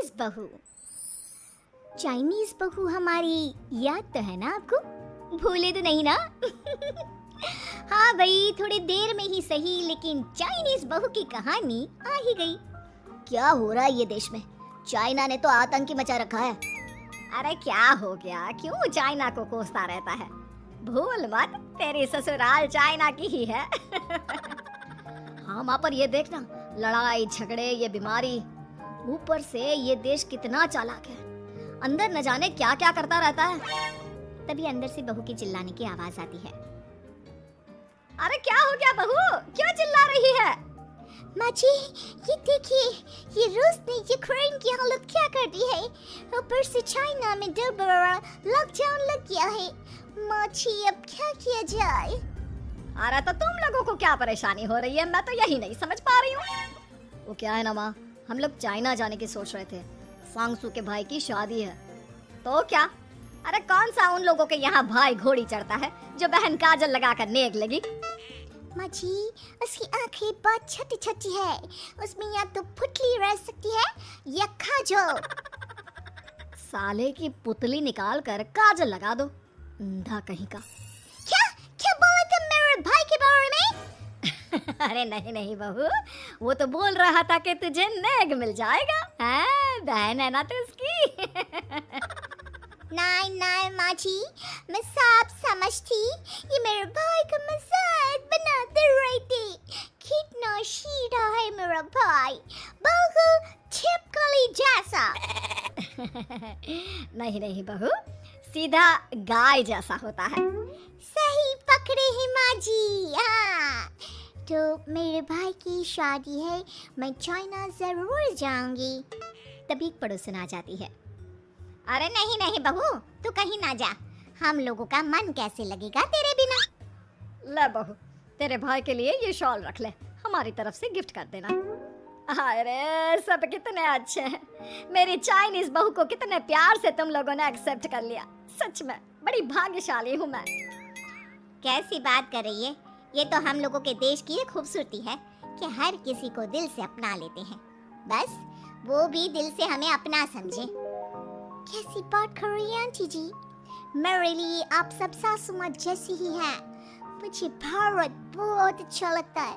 Chinese बहू। Chinese बहू हमारी याद तो है ना आपको? भूले तो नहीं ना? हाँ भाई, थोड़ी देर में ही सही, लेकिन चाइनीज बहू की कहानी आ ही गई। क्या हो रहा है ये देश में? चाइना ने तो आतंक ही मचा रखा है। अरे क्या हो गया? क्यों चाइना को कोसता रहता है? भूल मत, तेरी ससुराल चाइना की ही है। हाँ माँ, पर ये देखना, लड़ाई झगड़े, ये बीमारी, ऊपर से ये देश कितना चालाक है, अंदर न जाने क्या क्या करता रहता है। तभी अंदर से बहू की चिल्लाने की आवाज आती है। अरे क्या हो गया बहू, क्यों चिल्ला रही है? माँ जी, ये देखिए, ये रूस ने यूक्रेन की हालत क्या कर दी है। ऊपर से चाइना में 2 बड़ा लॉकडाउन लग गया है। माँ जी, अब क्या किया जाए? अरे तो तुम लोगों को क्या परेशानी हो रही है? मैं तो यही नहीं समझ पा रही हूँ। वो क्या है ना माँ, हम लोग चाइना जाने की सोच रहे थे, सांगसू के भाई की शादी है। तो क्या? अरे कौन सा उन लोगों के यहाँ भाई घोड़ी चढ़ता है जो बहन काजल लगाकर नेक लगी? माँ जी, उसकी आंखें बहुत छोटी छोटी है, उसमें या तो पुतली रह सकती है या काजल। साले की पुतली निकाल कर काजल लगा दो, अंधा कहीं का। क्या क्या बोले तुम मेरे भाई के बारे में? अरे नहीं नहीं बहू, वो तो बोल रहा था कि तुझे नेग मिल जाएगा। हाँ, बहन है ना तू उसकी। नहीं नहीं माँ जी, मैं सब समझती, ये मेरे भाई का मजाक बनाते रहती। कितना सीधा है मेरा भाई, बिल्कुल छिपकली जैसा। नहीं नहीं बहू, सीधा गाय जैसा होता है। सही पकड़े हैं माँ जी। हाँ, तो मेरे भाई की शादी है, मैं चाइना जरूर जाऊंगी। तभी एक पड़ोसन आ जाती है। अरे नहीं नहीं बहू, तू कहीं ना जा, हम लोगों का मन कैसे लगेगा तेरे बिना। ले बहू, तेरे भाई के लिए ये शॉल रख ले, हमारी तरफ से गिफ्ट कर देना। अरे सब कितने अच्छे हैं, मेरी चाइनीज बहू को कितने प्यार से तुम लोगों ने एक्सेप्ट कर लिया। सच में बड़ी भाग्यशाली हूँ मैं। कैसी बात कर रही है? ये तो हम लोगों के देश की खूबसूरती है कि हर किसी को दिल से अपना लेते हैं, बस वो भी दिल से हमें अपना समझे। कैसी बात कर रही हैं आंटी जी? मेरे लिए आप सब सासू माँ जैसी ही हैं। मुझे भारत बहुत अच्छा लगता है,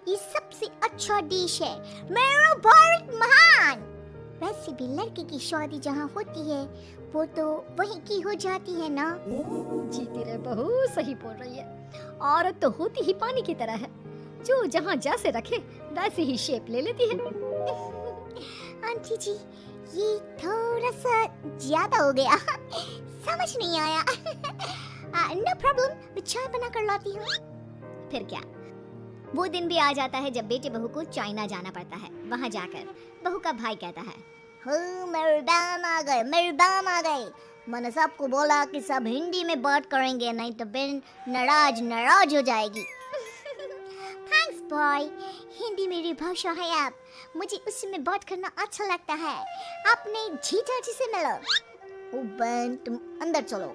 ये सबसे अच्छा देश है, मेरा भारत महान। वैसे भी लड़की की शादी जहाँ होती है वो तो वहीं की हो जाती है ना। जीती रे बहू, सही बोल रही है। औरत तो होती ही पानी की तरह है, जो जहाँ जैसे रखे वैसे ही शेप ले लेती है। आंटी जी, ये थोड़ा सा ज्यादा हो गया, समझ नहीं आया। नो प्रॉब्लम, मैं चाय बना कर लाती हूँ। फिर क्या, वो दिन भी आ जाता है जब बेटे बहू को चाइना जाना पड़ता है। वहाँ जाकर बहू का भाई कहता है, मेरे बहन आ गए, मेरी बहन आ गई। मैंने सबको बोला कि सब हिंदी में बात करेंगे, नहीं तो बहन नाराज हो जाएगी। थैंक्स बॉय, हिंदी मेरी भाषा है। आप मुझे उसमें बात करना अच्छा लगता है। आपने जीजा जी से मिलो। ओ बहन, तुम अंदर चलो।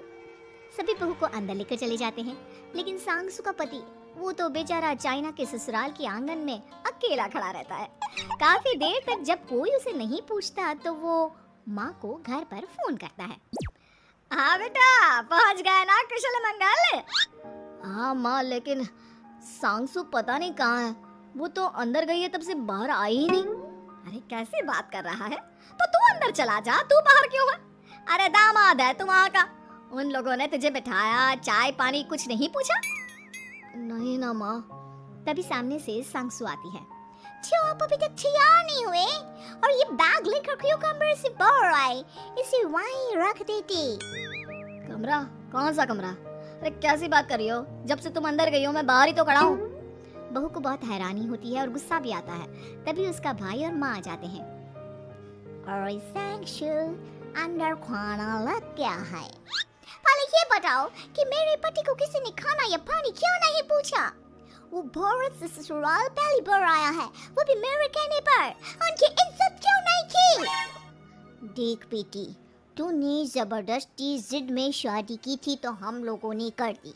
सभी बहू को अंदर लेकर चले जाते हैं, लेकिन सांगसू का पति, वो तो बेचारा चाइना के ससुराल के आंगन में अकेला खड़ा रहता है। काफी देर तक जब कोई उसे नहीं पूछता तो वो माँ को घर पर फोन करता है। हाँ बेटा, पहुँच गए ना कुशल मंगल? हाँ माँ, लेकिन सांगसू पता नहीं कहाँ है, वो तो अंदर गई है तब से बाहर आई ही नहीं। अरे कैसे बात कर रहा है? तो तू अंदर चला जा, तू बाहर क्यों है? अरे दामाद है तू वहाँ का, उन लोगों ने तुझे बिठाया, चाय पानी कुछ नहीं पूछा? नहीं ना माँ। तभी सामने से सांगसू आती है। क्यों आप अभी तक तैयार नहीं हुए? और ये बैग लेकर क्यों कमरे से बाहर आए? इसे वहीं रख देती। कमरा? कौन सा कमरा? अरे कैसी बात कर रही हो? जब से तुम अंदर गई हो मैं बाहर ही तो खड़ा हूँ। बहू को बहुत हैरानी होती है और गुस्सा भी आता है। तभी उसका भाई और माँ आ जाते हैं। अरे सांगसू, अंदर खाना लग गया है। पहले ये बताओ कि मेरे पति को किसी ने खाना या पानी क्यों नहीं पूछा? वो भारत से ससुराल पहली बार आया है, वो भी मेरे कहने पर। उनकी इज्जत क्यों नहीं की? देख बेटी, तूने जबरदस्ती जिद में शादी की थी तो हम लोगों ने कर दी,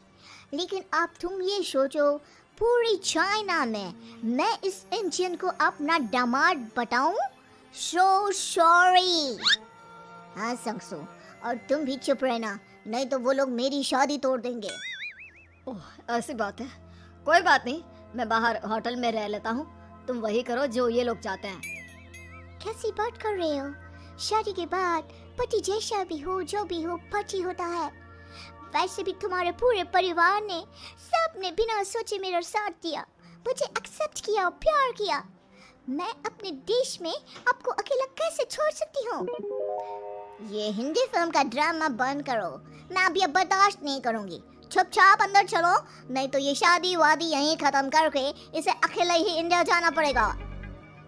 लेकिन अब तुम ये सोचो, पूरी चाइना में मैं इस इंडियन को अपना दामाद बताऊं? So sorry. हाँ संगसू, और तुम भी चुप रहना, नहीं तो वो लोग मेरी शादी तोड़ देंगे। ओह, ऐसी बात है। कोई बात नहीं, मैं बाहर होटल में रह लेता हूँ। तुम वही करो जो ये लोग चाहते हैं। कैसी बात कर रहे हो? शादी के बाद पति जैसा भी हो, जो भी हो, पति होता है। वैसे भी तुम्हारे पूरे परिवार ने, सबने बिना सोचे मेरा साथ दिया, मुझे एक्सेप्ट किया और प्यार किया। मैं अपने देश में आपको अकेला कैसे छोड़ सकती हूँ? ये हिंदी फिल्म का ड्रामा बंद करो, मैं अभी अब बर्दाश्त नहीं करूँगी। चुपचाप अंदर चलो, नहीं तो ये शादी वादी यहीं खत्म करके इसे अकेले ही इंडिया जाना पड़ेगा।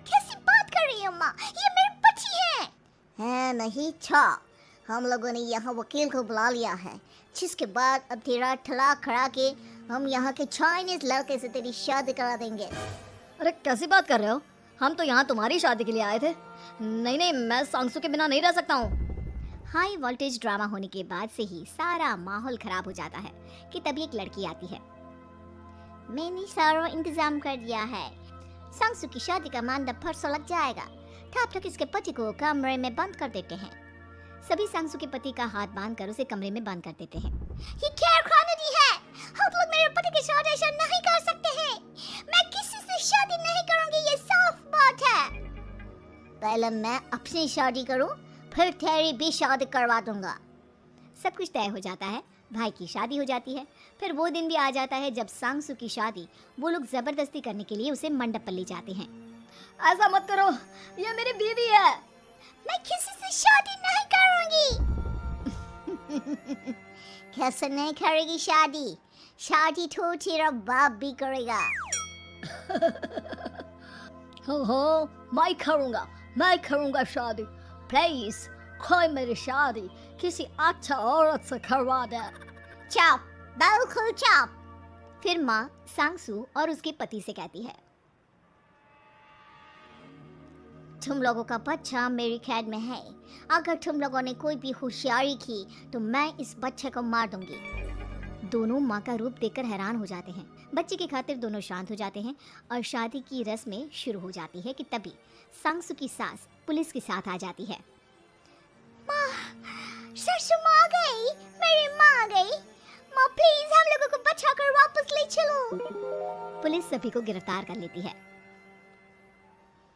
कैसी बात कर रही हो माँ? ये मेरे पति हैं। है नहीं छा, हम लोगों ने यहाँ वकील को बुला लिया है, जिसके बाद अब तेरा तलाक करा के हम यहाँ के चाइनीज लड़के से तेरी शादी करा देंगे। अरे कैसी बात कर रहे हो? हम तो यहाँ तुम्हारी शादी के लिए आए थे। नहीं नहीं, मैं सांगसू के बिना नहीं रह सकता हूँ। हाई वोल्टेज ड्रामा होने के बाद से ही सारा माहौल खराब हो जाता है कि तभी एक लड़की आती है। मैंने सारा इंतजाम कर दिया है, सांगसू की शादी का मंडप परसों लग जाएगा। तब तक इसके पति को कमरे में बंद कर देते हैं। सभी सांगसू के पति का हाथ बांधकर उसे कमरे में बंद कर देते हैं। ये क्या खानदानी है? हम लोग मेरे पति के साथ ऐसा नहीं कर सकते हैं। मैं किसी से शादी नहीं करूंगी, ये साफ बात है। पहले मैं अपनी शादी करूं, फिर तेरी भी शादी करवा दूंगा। सब कुछ तय हो जाता है, भाई की शादी हो जाती है। फिर वो दिन भी आ जाता है जब सांगसू की शादी वो लोग जबरदस्ती करने के लिए उसे मंडप पर ले जाते हैं। ऐसा मत करो, ये मेरी बीवी है। मैं किसी से शादी नहीं करूंगी। कैसे नहीं करेगी शादी? शादी तो तेरा बाप भी करेगा। हो, मैं करूंगा शादी। प्लीज कोई मेरी शादी किसी अच्छा औरत से करवा दे। चुप, बिल्कुल चुप। फिर माँ सांगसू और उसके पति से कहती है, तुम लोगों का बच्चा मेरी कैद में है। अगर तुम लोगों ने कोई भी होशियारी की तो मैं इस बच्चे को मार दूंगी। दोनों माँ का रूप देखकर हैरान हो जाते हैं। बच्चे की खातिर दोनों शांत हो जाते हैं और शादी की रस्में शुरू हो जाती है कि तभी सांगसू की सास पुलिस के साथ आ जाती है। माँ, ससुर माँ आ गई, मेरी माँ आ गई। माँ प्लीज हम लोगों को बचाकर वापस ले चलो। पुलिस सभी को गिरफ्तार कर लेती है।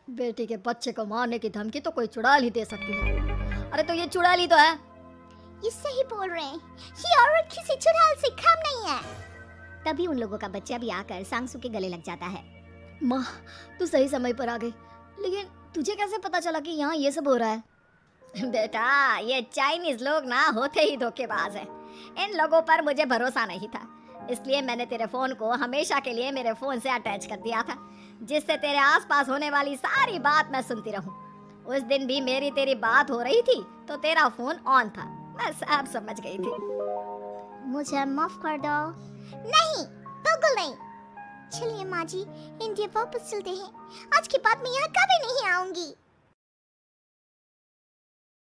बेटी के बच्चे को मारने की धमकी तो कोई चुड़ैल ही दे सकती है। अरे तो ये चुड़ैल ही तो है। ये सही बोल रहे हैं, ये औरत किसी चुड़ैल से कम नहीं है। तभी उन लोगों का बच्चा भी आकर सांगसू के गले लग जाता है। माँ, तू सही समय पर आ गई, लेकिन तुझे कैसे पता चला कि यहाँ ये सब हो रहा है? बेटा, ये चाइनीज लोग ना होते ही धोखेबाज हैं। इन लोगों पर मुझे भरोसा नहीं था, इसलिए मैंने तेरे फोन को हमेशा के लिए मेरे फोन से अटैच कर दिया था, जिससे तेरे आसपास होने वाली सारी बात मैं सुनती रहूं। उस दिन भी मेरी तेरी बात हो रही थी तो तेरा फोन ऑन था, मैं सब समझ गई थी। मुझे माफ कर दो। नहीं, बिल्कुल नहीं। चलिए माँ जी, इंडिया वापस चलते हैं। आज के बाद मैं यहाँ कभी नहीं आऊंगी।